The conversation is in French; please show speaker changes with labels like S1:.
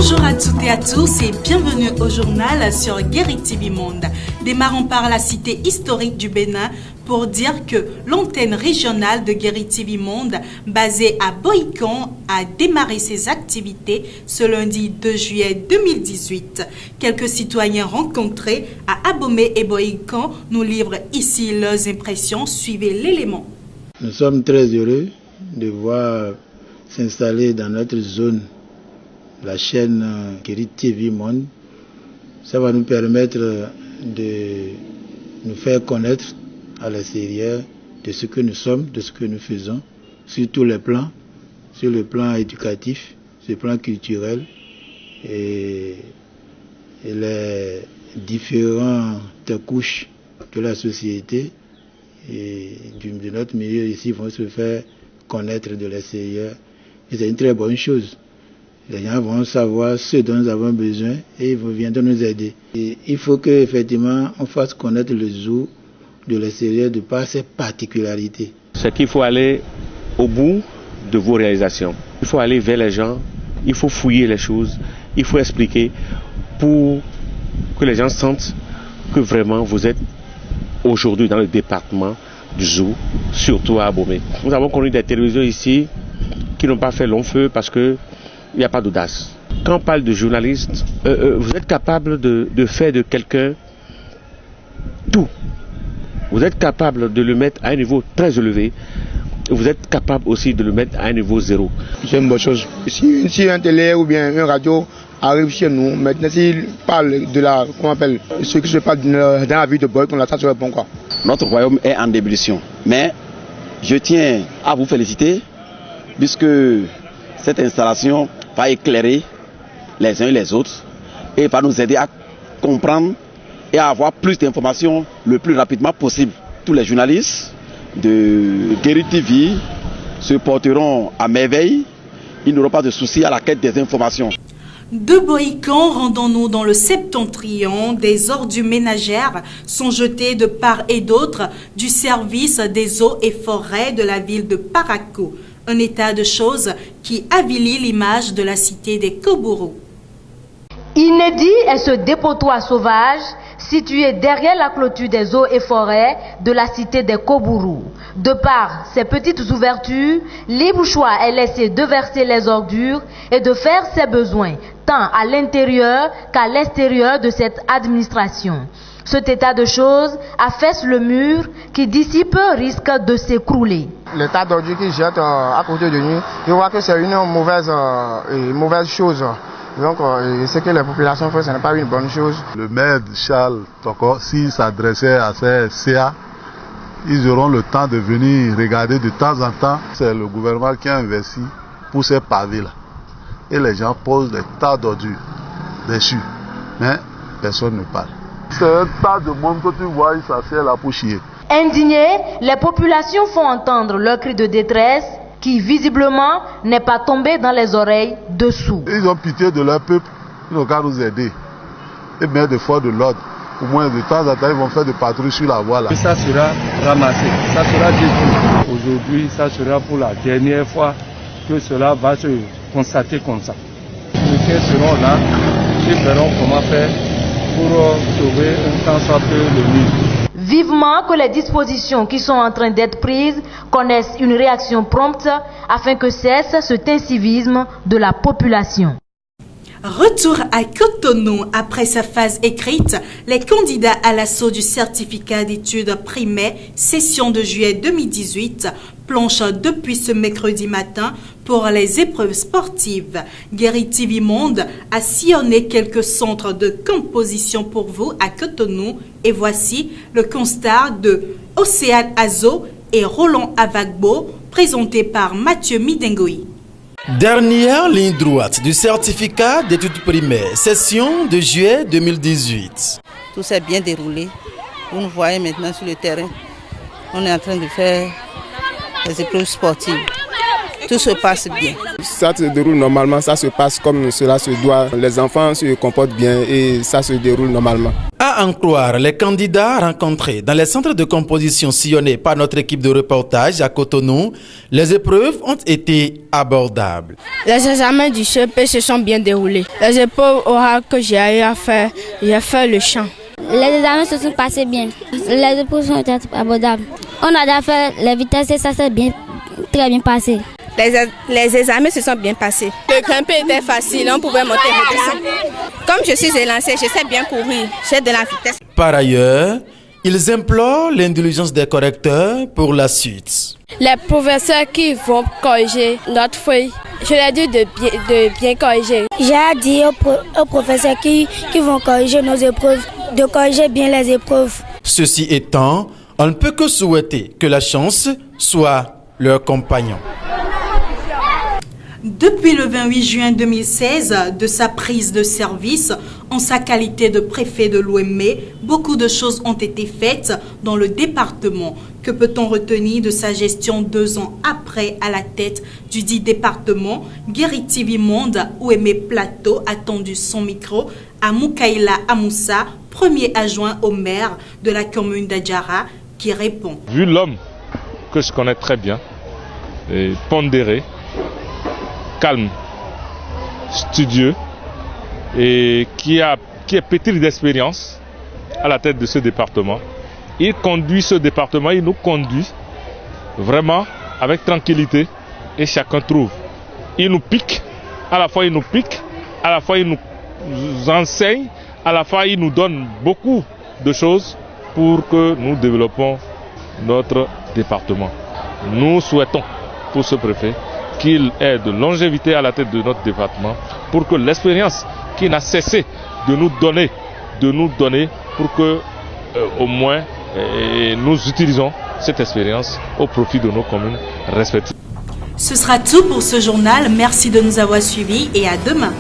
S1: Bonjour à toutes et à tous et bienvenue au journal sur Guéri TV Monde. Démarrons par la cité historique du Bénin pour dire que l'antenne régionale de Guéri TV Monde, basée à Bohican, a démarré ses activités ce lundi 2 juillet 2018. Quelques citoyens rencontrés à Abomey et Bohican nous livrent ici leurs impressions. Suivez l'élément.
S2: Nous sommes très heureux de voir s'installer dans notre zone la chaîne Guéri TV Monde. Ça va nous permettre de nous faire connaître à l'extérieur de ce que nous sommes, de ce que nous faisons, sur tous les plans, sur le plan éducatif, sur le plan culturel et les différentes couches de la société et de notre milieu ici vont se faire connaître de l'extérieur. Et c'est une très bonne chose. Les gens vont savoir ce dont nous avons besoin et ils viendront nous aider. Et il faut qu'effectivement on fasse connaître le zoo de l'extérieur de par ses particularités.
S3: C'est qu'il faut aller au bout de vos réalisations. Il faut aller vers les gens, il faut fouiller les choses, il faut expliquer pour que les gens sentent que vraiment vous êtes aujourd'hui dans le département du zoo, surtout à Abomey. Nous avons connu des télévisions ici qui n'ont pas fait long feu parce que il n'y a pas d'audace. Quand on parle de journaliste, vous êtes capable de faire de quelqu'un tout. Vous êtes capable de le mettre à un niveau très élevé. Vous êtes capable aussi de le mettre à un niveau zéro.
S4: C'est une bonne chose. Si un télé ou bien une radio arrive chez nous, maintenant s'il parle de la, comment on appelle, ce qui se passe dans la ville de Bohican, ça serait bon quoi.
S5: Notre royaume est en ébullition. Mais je tiens à vous féliciter puisque cette installation va éclairer les uns et les autres et va nous aider à comprendre et à avoir plus d'informations le plus rapidement possible. Tous les journalistes de Guéri TV se porteront à merveille. Ils n'auront pas de soucis à la quête des informations.
S1: De Bohican, rendons-nous dans le septentrion. Des ordures ménagères sont jetées de part et d'autre du service des eaux et forêts de la ville de Parakou. Un état de choses qui avilit l'image de la cité des Kobourou.
S6: Inédit est ce dépotoir sauvage situé derrière la clôture des eaux et forêts de la cité des Kobourou. De par ses petites ouvertures, libre choix est laissé de verser les ordures et de faire ses besoins, tant à l'intérieur qu'à l'extérieur de cette administration. Cet état de choses affaisse le mur qui d'ici peu risque de s'écrouler.
S4: L'état d'ordures qui jette à côté de nous, je vois que c'est une mauvaise chose. Donc, ce que les populations font, ce n'est pas une bonne chose.
S7: Le maire Charles Toko, s'il s'adressait à ces CA, ils auront le temps de venir regarder de temps en temps. C'est le gouvernement qui a investi pour ces pavés-là. Et les gens posent des tas d'ordures dessus. Mais personne ne parle. C'est un tas de monde que tu vois, ils s'assiedent là pour chier.
S6: Indignées, les populations font entendre leur cri de détresse qui visiblement n'est pas tombé dans les oreilles dessous.
S7: Ils ont pitié de leur peuple, ils n'ont qu'à nous aider. Et mettre des forces de l'ordre. Au moins de temps en temps, ils vont faire des patrouilles sur la voie là.
S8: Et ça sera ramassé, ça sera détruit. Aujourd'hui, ça sera pour la dernière fois que cela va se constater comme ça. Les chiens seront là, ils verront comment faire pour sauver un temps soit peu le mur.
S6: Vivement que les dispositions qui sont en train d'être prises connaissent une réaction prompte afin que cesse cet incivisme de la population.
S1: Retour à Cotonou. Après sa phase écrite, les candidats à l'assaut du certificat d'études primaires session de juillet 2018 planchent depuis ce mercredi matin pour les épreuves sportives. Guéri TV Monde a sillonné quelques centres de composition pour vous à Cotonou et voici le constat de Océane Azo et Roland Avagbo présenté par Mathieu Midengoï.
S9: Dernière ligne droite du certificat d'études primaires, session de juillet 2018.
S10: Tout s'est bien déroulé. Vous nous voyez maintenant sur le terrain. On est en train de faire les épreuves sportives. Tout se passe bien.
S4: Ça se déroule normalement, ça se passe comme cela se doit. Les enfants se comportent bien et ça se déroule normalement.
S9: À en croire les candidats rencontrés dans les centres de composition sillonnés par notre équipe de reportage à Cotonou, les épreuves ont été abordables.
S11: Les examens du CEP se sont bien déroulés. Les épreuves orales que j'ai eu à faire, j'ai fait le chant.
S12: Les examens se sont passés bien. Les épreuves sont abordables. On a déjà fait les vitesses et ça s'est très bien passé.
S11: Les examens se sont bien passés. Le grimper était facile, on pouvait monter et redescendre. Comme je suis élancée, je sais bien courir, j'ai de la vitesse.
S9: Par ailleurs, ils implorent l'indulgence des correcteurs pour la suite.
S11: Les professeurs qui vont corriger notre feuille, je leur dis de bien corriger.
S12: J'ai dit aux professeurs qui vont corriger nos épreuves, de corriger bien les épreuves.
S9: Ceci étant, on ne peut que souhaiter que la chance soit leur compagnon.
S1: Depuis le 28 juin 2016, de sa prise de service, en sa qualité de préfet de l'Ouémé, beaucoup de choses ont été faites dans le département. Que peut-on retenir de sa gestion 2 ans après à la tête du dit département? Guéri TV Monde, Ouémé Plateau a tendu son micro à Moukaïla Amoussa, premier adjoint au maire de la commune d'Adjara, qui répond.
S13: Vu l'homme que je connais très bien, et pondéré, calme, studieux et qui est pétri d'expérience à la tête de ce département. Il conduit ce département, il nous conduit vraiment avec tranquillité et chacun trouve. Il nous pique, à la fois il nous pique, à la fois il nous enseigne, à la fois il nous donne beaucoup de choses pour que nous développons notre département. Nous souhaitons pour ce préfet qu'il ait de longévité à la tête de notre département pour que l'expérience qu'il n'a cessé de nous donner pour que au moins nous utilisons cette expérience au profit de nos communes respectives.
S1: Ce sera tout pour ce journal. Merci de nous avoir suivis et à demain.